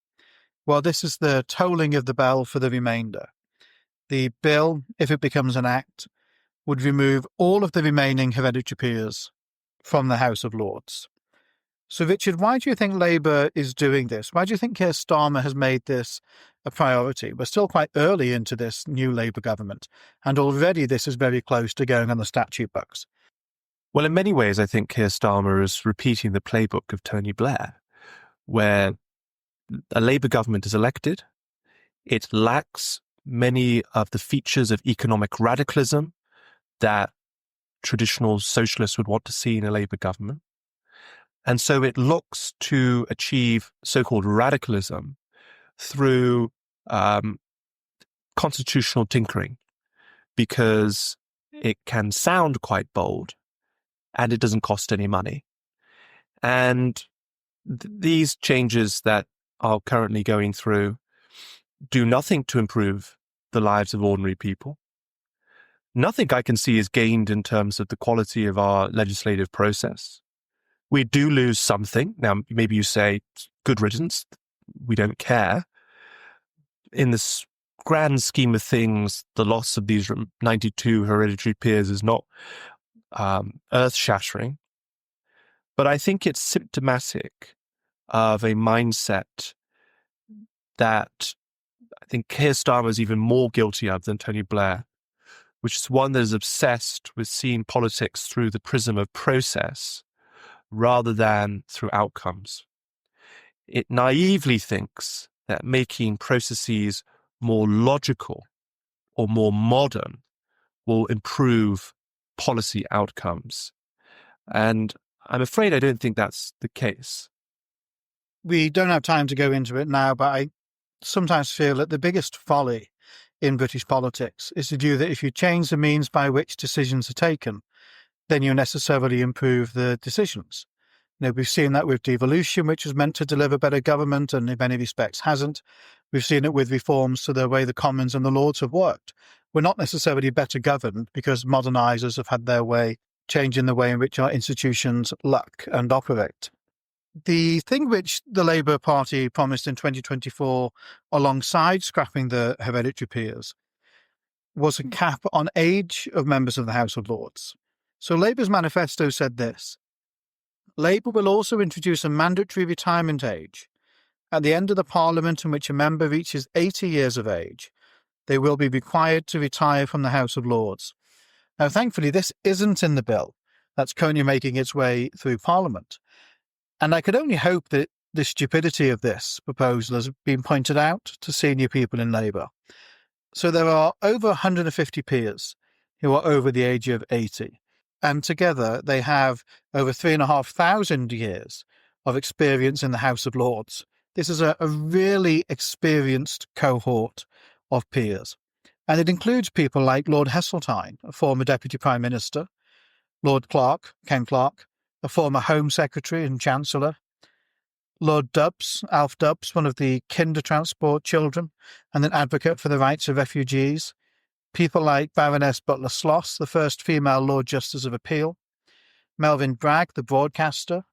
well, this is the tolling of the bell for the remainder. The bill, if it becomes an act, would remove all of the remaining hereditary peers from the House of Lords. So, Richard, why do you think Labour is doing this? Why do you think Keir Starmer has made this a priority? We're still quite early into this new Labour government, and already this is very close to going on the statute books. Well, in many ways, I think Keir Starmer is repeating the playbook of Tony Blair, where a Labour government is elected. It lacks many of the features of economic radicalism that traditional socialists would want to see in a Labour government. And so it looks to achieve so-called radicalism through constitutional tinkering, because it can sound quite bold and it doesn't cost any money. And these changes that are currently going through do nothing to improve the lives of ordinary people. Nothing I can see is gained in terms of the quality of our legislative process. We do lose something. Now, maybe you say, good riddance, we don't care. In this grand scheme of things, the loss of these 92 hereditary peers is not earth-shattering. But I think it's symptomatic of a mindset that I think Keir Starmer is even more guilty of than Tony Blair, which is one that is obsessed with seeing politics through the prism of process rather than through outcomes. It naively thinks that making processes more logical or more modern will improve policy outcomes. And I'm afraid I don't think that's the case. We don't have time to go into it now, but I sometimes feel that the biggest folly in British politics is the view that if you change the means by which decisions are taken, then you necessarily improve the decisions. We've seen that with devolution, which was meant to deliver better government and in many respects hasn't. We've seen it with reforms to the way the Commons and the Lords have worked. We're not necessarily better governed because modernisers have had their way, changing the way in which our institutions look and operate. The thing which the Labour Party promised in 2024, alongside scrapping the hereditary peers, was a cap on age of members of the House of Lords. So Labour's manifesto said this: Labour will also introduce a mandatory retirement age. At the end of the Parliament in which a member reaches 80 years of age, they will be required to retire from the House of Lords. Now, thankfully, this isn't in the bill that's currently making its way through Parliament. And I could only hope that the stupidity of this proposal has been pointed out to senior people in Labour. So there are over 150 peers who are over the age of 80. and together they have over 3,500 years of experience in the House of Lords. This is a really experienced cohort of peers, and it includes people like Lord Heseltine, a former Deputy Prime Minister, Lord Clark, Ken Clark, a former Home Secretary and Chancellor, Lord Dubbs, Alf Dubbs, one of the Kindertransport children and an advocate for the rights of refugees, people like Baroness Butler-Sloss, the first female Lord Justice of Appeal, Melvyn Bragg, the broadcaster,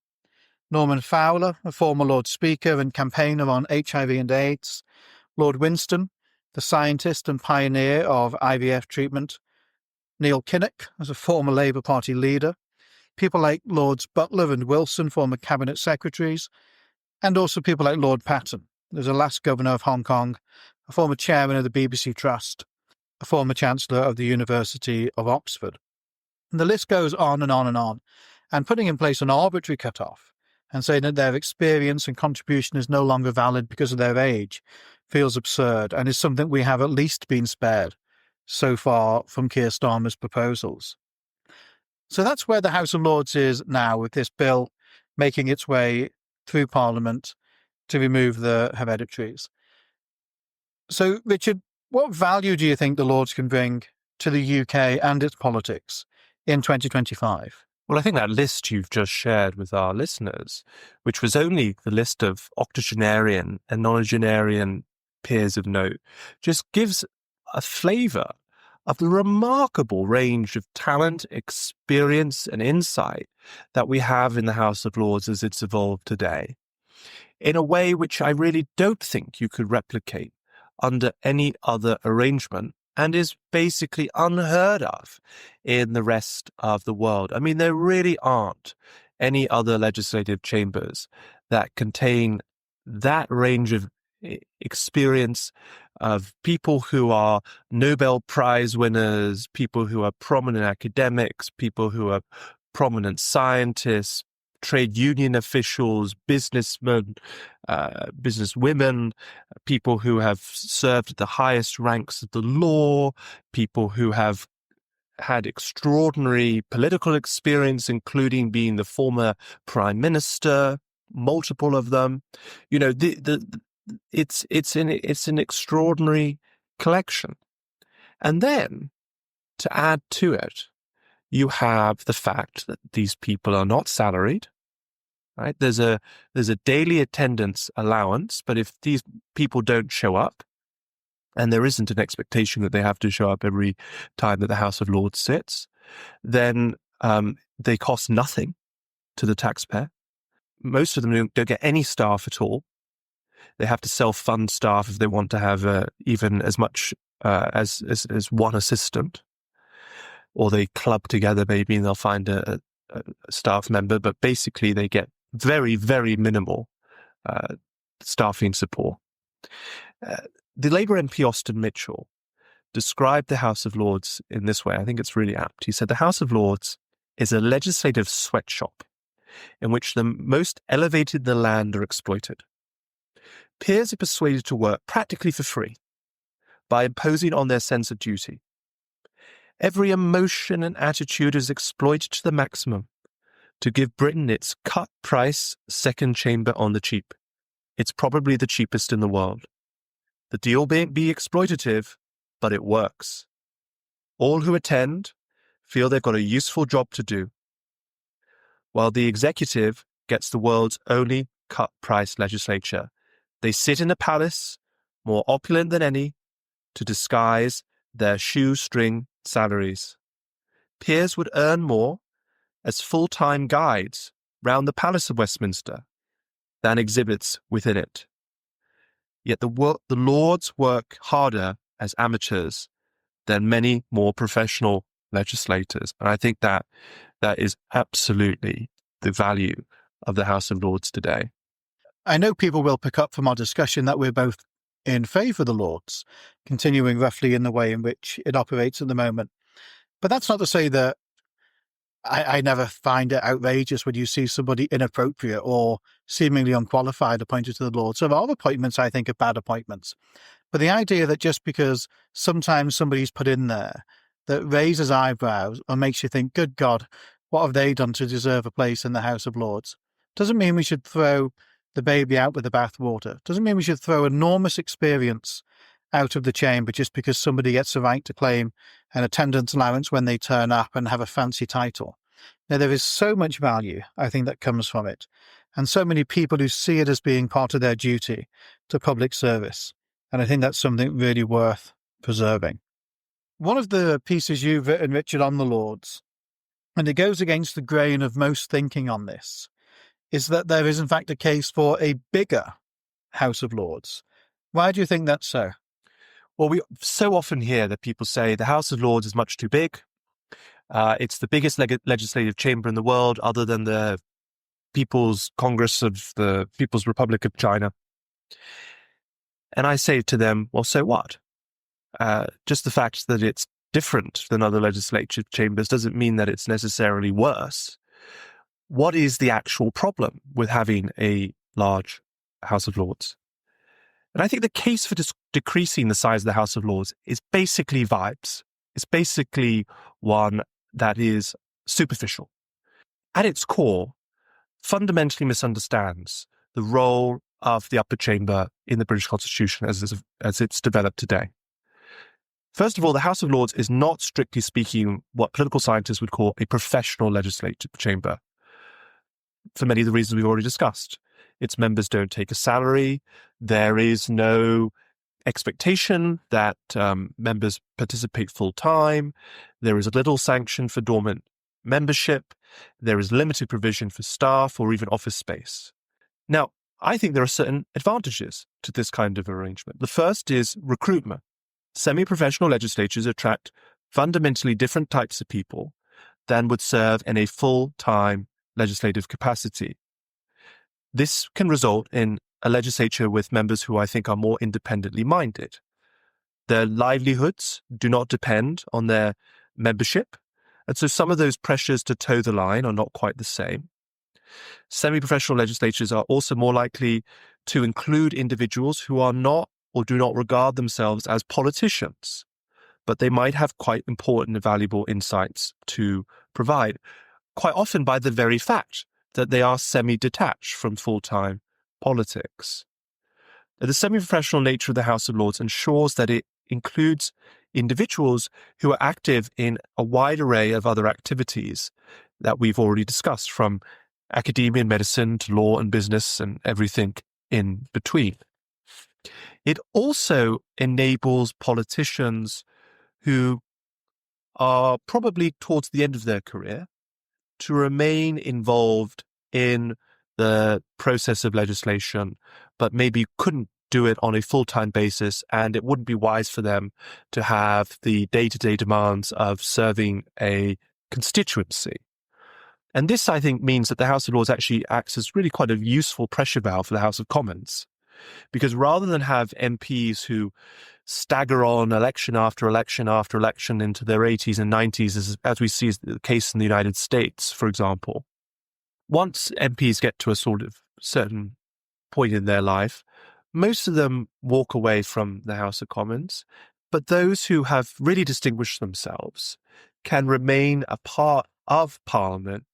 Norman Fowler, a former Lord Speaker and campaigner on HIV and AIDS, Lord Winston, the scientist and pioneer of IVF treatment, Neil Kinnock, as a former Labour Party leader, people like Lords Butler and Wilson, former Cabinet Secretaries, and also people like Lord Patten, there's a last Governor of Hong Kong, a former Chairman of the BBC Trust, a former Chancellor of the University of Oxford. And the list goes on and on and on, and putting in place an arbitrary cut-off and saying that their experience and contribution is no longer valid because of their age feels absurd and is something we have at least been spared so far from Keir Starmer's proposals. So that's where the House of Lords is now, with this bill making its way through Parliament to remove the hereditaries. So, Richard, what value do you think the Lords can bring to the UK and its politics in 2025? Well, I think that list you've just shared with our listeners, which was only the list of octogenarian and nonagenarian peers of note, just gives a flavour of the remarkable range of talent, experience and insight that we have in the House of Lords as it's evolved today, in a way which I really don't think you could replicate under any other arrangement, and is basically unheard of in the rest of the world. I mean, there really aren't any other legislative chambers that contain that range of experience of people who are Nobel Prize winners, people who are prominent academics, people who are prominent scientists, trade union officials, businessmen, businesswomen, people who have served at the highest ranks of the law, people who have had extraordinary political experience, including being the former prime minister, multiple of them. You know, it's an extraordinary collection. And then to add to it, you have the fact that these people are not salaried, right? There's a daily attendance allowance, but if these people don't show up, and there isn't an expectation that they have to show up every time that the House of Lords sits, then they cost nothing to the taxpayer. Most of them don't get any staff at all. They have to self-fund staff if they want to have even as much as one assistant. Or they club together, maybe, and they'll find a staff member. But basically, they get very, very minimal staffing support. The Labour MP Austin Mitchell described the House of Lords in this way. I think it's really apt. He said, "The House of Lords is a legislative sweatshop in which the most elevated in the land are exploited. Peers are persuaded to work practically for free by imposing on their sense of duty. Every emotion and attitude is exploited to the maximum to give Britain its cut-price second chamber on the cheap. It's probably the cheapest in the world. The deal may be exploitative, but it works. All who attend feel they've got a useful job to do, while the executive gets the world's only cut-price legislature. They sit in a palace, more opulent than any, to disguise their shoestring salaries. Peers would earn more as full-time guides round the Palace of Westminster than exhibits within it. Yet the Lords work harder as amateurs than many more professional legislators. And I think that is absolutely the value of the House of Lords today. I know people will pick up from our discussion that we're both in favour of the Lords, continuing roughly in the way in which it operates at the moment. But that's not to say that I never find it outrageous when you see somebody inappropriate or seemingly unqualified appointed to the Lords. So all appointments, I think, are bad appointments. But the idea that just because sometimes somebody's put in there that raises eyebrows or makes you think, good God, what have they done to deserve a place in the House of Lords? Doesn't mean we should throw the baby out with the bathwater. Doesn't mean we should throw enormous experience out of the chamber just because somebody gets the right to claim an attendance allowance when they turn up and have a fancy title. Now, there is so much value, I think, that comes from it, and so many people who see it as being part of their duty to public service. And I think that's something really worth preserving. One of the pieces you've written, Richard, on the Lords, and it goes against the grain of most thinking on this, is that there is in fact a case for a bigger House of Lords. Why do you think that's so? Well, we so often hear that people say the House of Lords is much too big. It's the biggest legislative chamber in the world, other than the People's Congress of the People's Republic of China. And I say to them, well, so what? Just the fact that it's different than other legislative chambers doesn't mean that it's necessarily worse. What is the actual problem with having a large House of Lords? And I think the case for decreasing the size of the House of Lords is basically vibes. It's basically one that is superficial. At its core, fundamentally misunderstands the role of the upper chamber in the British Constitution as it's developed today. First of all, the House of Lords is not, strictly speaking, what political scientists would call a professional legislative chamber, for many of the reasons we've already discussed. Its members don't take a salary. There is no expectation that members participate full time. There is a little sanction for dormant membership. There is limited provision for staff or even office space. Now, I think there are certain advantages to this kind of arrangement. The first is recruitment. Semi-professional legislatures attract fundamentally different types of people than would serve in a full-time legislative capacity. This can result in a legislature with members who I think are more independently minded. Their livelihoods do not depend on their membership, and so some of those pressures to toe the line are not quite the same. Semi-professional legislatures are also more likely to include individuals who are not or do not regard themselves as politicians, but they might have quite important and valuable insights to provide, quite often by the very fact that they are semi-detached from full-time politics. The semi-professional nature of the House of Lords ensures that it includes individuals who are active in a wide array of other activities that we've already discussed, from academia and medicine to law and business and everything in between. It also enables politicians who are probably towards the end of their career to remain involved in the process of legislation, but maybe couldn't do it on a full-time basis, and it wouldn't be wise for them to have the day-to-day demands of serving a constituency. And this, I think, means that the House of Lords actually acts as really quite a useful pressure valve for the House of Commons, because rather than have MPs who stagger on election after election after election into their 80s and 90s, as we see is the case in the United States, for example, once MPs get to a sort of certain point in their life, most of them walk away from the House of Commons, but those who have really distinguished themselves can remain a part of Parliament.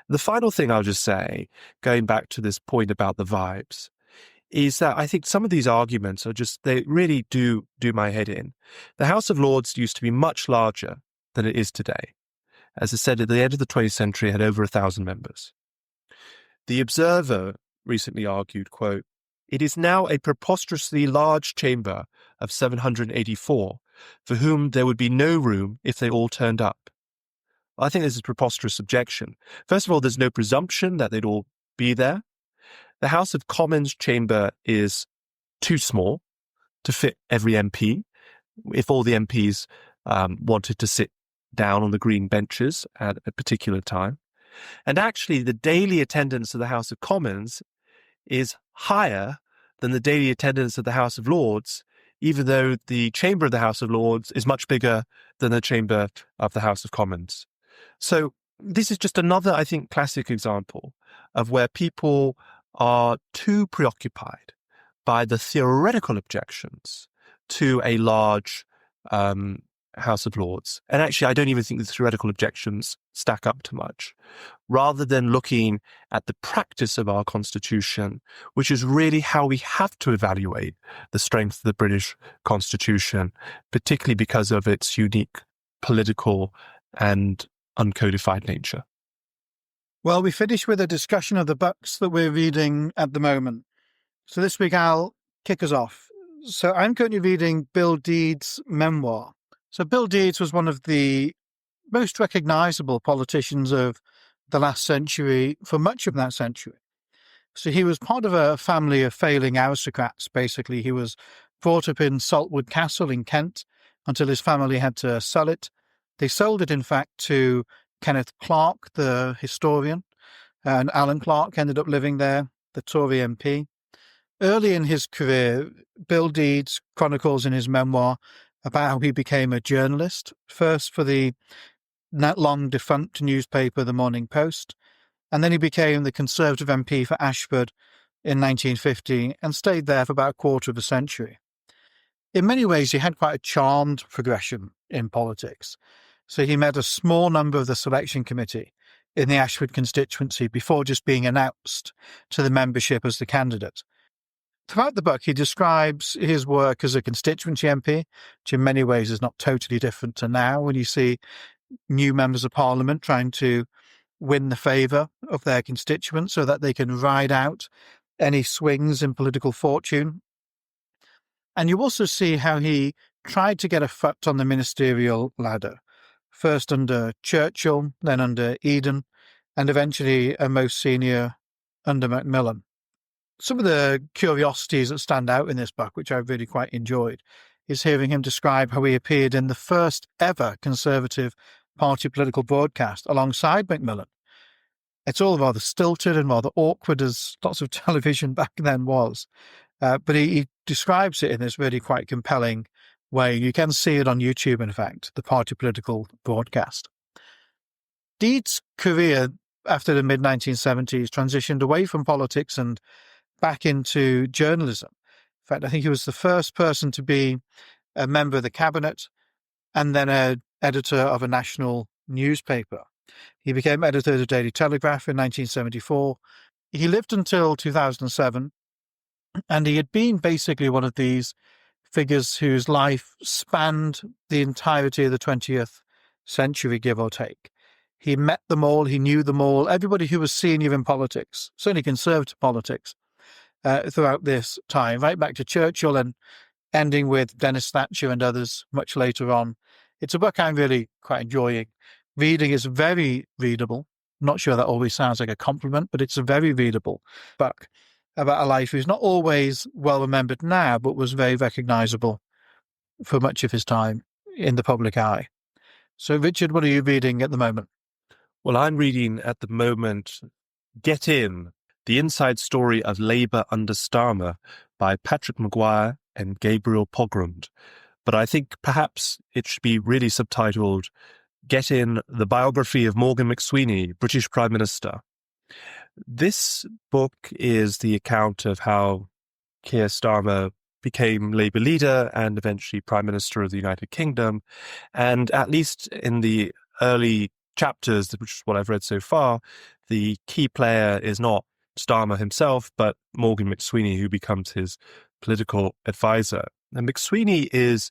The final thing I'll just say, going back to this point about the vibes, is that I think some of these arguments are just, they really do my head in. The House of Lords used to be much larger than it is today. As I said, at the end of the 20th century, it had over 1,000 members. The Observer recently argued, quote, "It is now a preposterously large chamber of 784, for whom there would be no room if they all turned up." I think this is a preposterous objection. First of all, there's no presumption that they'd all be there. The House of Commons chamber is too small to fit every MP. If all the MPs wanted to sit down on the green benches at a particular time. And actually, the daily attendance of the House of Commons is higher than the daily attendance of the House of Lords, even though the chamber of the House of Lords is much bigger than the chamber of the House of Commons. So this is just another, I think, classic example of where people are too preoccupied by the theoretical objections to a large House of Lords. And actually, I don't even think the theoretical objections stack up to much. Rather than looking at the practice of our Constitution, which is really how we have to evaluate the strength of the British Constitution, particularly because of its unique political and uncodified nature. Well, we finish with a discussion of the books that we're reading at the moment. So this week I'll kick us off. So I'm currently reading Bill Deed's memoir. So Bill Deeds was one of the most recognisable politicians of the last century for much of that century. So he was part of a family of failing aristocrats, basically. He was brought up in Saltwood Castle in Kent until his family had to sell it. They sold it, in fact, to Kenneth Clarke, the historian, and Alan Clarke ended up living there, the Tory MP. Early in his career, Bill Deeds chronicles in his memoir about how he became a journalist, first for the not long defunct newspaper, The Morning Post, and then he became the Conservative MP for Ashford in 1950 and stayed there for about a quarter of a century. In many ways, he had quite a charmed progression in politics. So he met a small number of the selection committee in the Ashford constituency before just being announced to the membership as the candidate. Throughout the book, he describes his work as a constituency MP, which in many ways is not totally different to now when you see new members of parliament trying to win the favour of their constituents so that they can ride out any swings in political fortune. And you also see how he tried to get a foot on the ministerial ladder, first under Churchill, then under Eden, and eventually a most senior under Macmillan. Some of the curiosities that stand out in this book, which I've really quite enjoyed, is hearing him describe how he appeared in the first ever Conservative Party political broadcast alongside Macmillan. It's all rather stilted and rather awkward, as lots of television back then was. But he describes it in this really quite compelling way. You can see it on YouTube, in fact, the party political broadcast. Deed's career after the mid-1970s transitioned away from politics and back into journalism. In fact, I think he was the first person to be a member of the cabinet and then an editor of a national newspaper. He became editor of the Daily Telegraph in 1974. He lived until 2007, and he had been basically one of these figures whose life spanned the entirety of the 20th century, give or take. He met them all, he knew them all, everybody who was senior in politics, certainly Conservative politics, throughout this time, right back to Churchill and ending with Dennis Thatcher and others much later on. It's a book I'm really quite enjoying. Reading is very readable. I'm not sure that always sounds like a compliment, but it's a very readable book about a life who's not always well remembered now, but was very recognisable for much of his time in the public eye. So, Richard, what are you reading at the moment? Well, I'm reading at the moment Get In, the inside story of Labour under Starmer by Patrick Maguire and Gabriel Pogrund. But I think perhaps it should be really subtitled Get In, the biography of Morgan McSweeney, British Prime Minister. This book is the account of how Keir Starmer became Labour leader and eventually Prime Minister of the United Kingdom. And at least in the early chapters, which is what I've read so far, the key player is not Starmer himself, but Morgan McSweeney, who becomes his political advisor. And McSweeney is,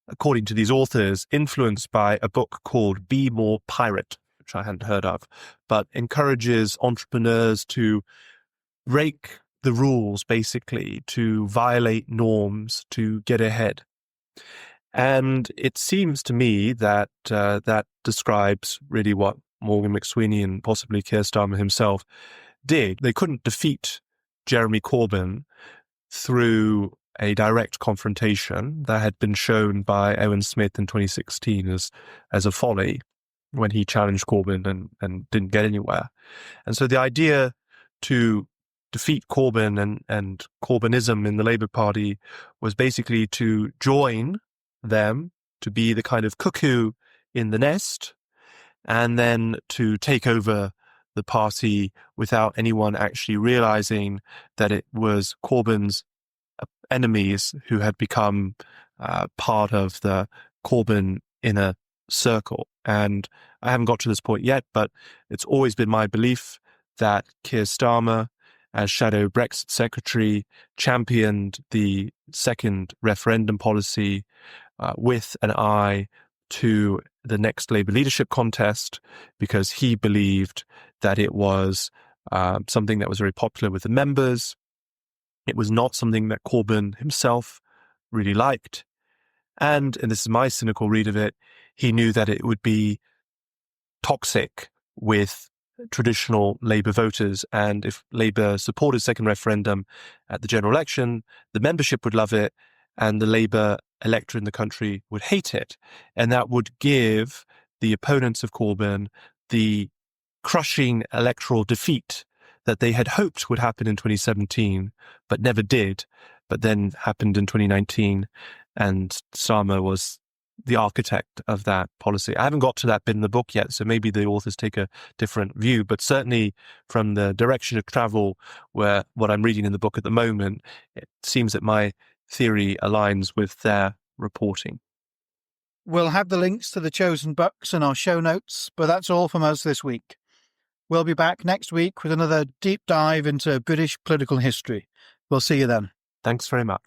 according to these authors, influenced by a book called Be More Pirate, which I hadn't heard of, but encourages entrepreneurs to break the rules, basically, to violate norms, to get ahead. And it seems to me that that describes really what Morgan McSweeney and possibly Keir Starmer himself did. They couldn't defeat Jeremy Corbyn through a direct confrontation that had been shown by Owen Smith in 2016 as a folly when he challenged Corbyn and didn't get anywhere. And so the idea to defeat Corbyn and Corbynism in the Labour Party was basically to join them, to be the kind of cuckoo in the nest, and then to take over the party without anyone actually realizing that it was Corbyn's enemies who had become part of the Corbyn inner circle. And I haven't got to this point yet, but it's always been my belief that Keir Starmer, as shadow Brexit secretary, championed the second referendum policy with an eye to the next Labour leadership contest, because he believed that it was something that was very popular with the members. It was not something that Corbyn himself really liked. And this is my cynical read of it, he knew that it would be toxic with traditional Labour voters. And if Labour supported second referendum at the general election, the membership would love it and the Labour electorate in the country would hate it. And that would give the opponents of Corbyn the crushing electoral defeat that they had hoped would happen in 2017, but never did, but then happened in 2019. And Starmer was the architect of that policy. I haven't got to that bit in the book yet, so maybe the authors take a different view, but certainly from the direction of travel, where what I'm reading in the book at the moment, it seems that my theory aligns with their reporting. We'll have the links to the chosen books in our show notes, but that's all from us this week. We'll be back next week with another deep dive into British political history. We'll see you then. Thanks very much.